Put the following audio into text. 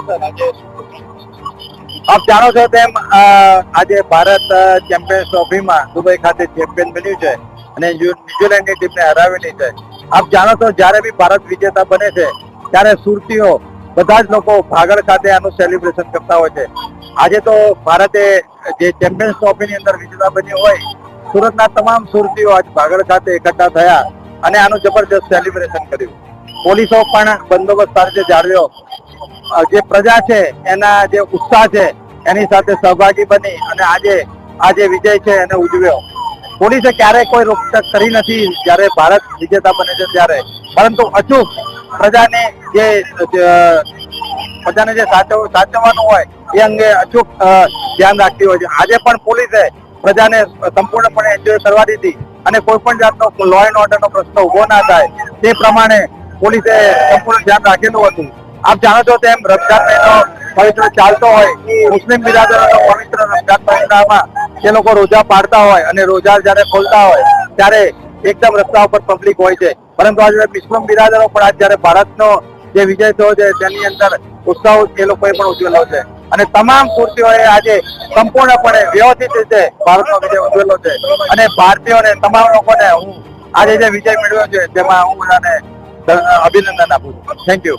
Sir આજે આપ જાણો છો તેમ આજે ભારત ચેમ્પિયન્સ ટ્રોફીમાં દુબઈ ખાતે ચેમ્પિયન બન્યું છે અને ન્યુઝીલેન્ડની ટીમને હરાવેલી છે. આપ જાણો છો જ્યારે બી ભારત વિજેતા બને છે ત્યારે સુરતીઓ બધા જ લોકો ભાગળ ખાતે આનું સેલિબ્રેશન કરતા હોય છે. આજે તો ભારતે જે ચેમ્પિયન્સ ટ્રોફીની અંદર વિજેતા બન્યું હોય, સુરતના તમામ સુરતીઓ આજ ભાગળ ખાતે એકઠા થયા અને આનું જબરજસ્ત સેલિબ્રેશન કર્યું. પોલીસો પણ બંદોબસ્ત સારી રીતે જાળવ્યો. જે પ્રજા છે એના જે ઉત્સાહ છે એની સાથે સહભાગી બની અને આજે વિજય છે એને ઉજવ્યો. પોલીસે ક્યારેય કોઈ રોકટોક કરી નથી જ્યારે ભારત વિજેતા બને છે ત્યારે, પરંતુ અચૂક પ્રજાને જે સાચવવાનું હોય એ અંગે અચૂક ધ્યાન રાખતી હોય છે. આજે પણ પોલીસે પ્રજાને સંપૂર્ણપણે એન્જોય કરવા દીધી અને કોઈ પણ જાતનો લો એન્ડ ઓર્ડરનો પ્રશ્ન ઉભો ના થાય તે પ્રમાણે પોલીસે સંપૂર્ણ ધ્યાન રાખેલું હતું. આપ જાણો છો તેમ રમજાન મહિનો પવિત્ર ચાલતો હોય, મુસ્લિમ બિરાદરોનો પવિત્ર રમજાન મહિનામાં જે લોકો રોજા પાડતા હોય અને રોજા જયારે ખોલતા હોય ત્યારે એકદમ રસ્તા ઉપર પબ્લિક હોય છે, પરંતુ આજે મુસ્લિમ બિરાદરો પણ આજે જયારે ભારતનો જે વિજય થયો છે તેની અંદર ઉત્સાહ એ લોકોએ પણ ઉજવેલો છે અને તમામ સુરતીઓએ આજે સંપૂર્ણપણે વ્યવસ્થિત રીતે ભારતનો વિજય ઉજવેલો છે અને ભારતીયોને તમામ લોકોને હું આજે જે વિજય મેળવ્યો છે તેમાં હું બધાને અભિનંદન આપું છું. Thank you.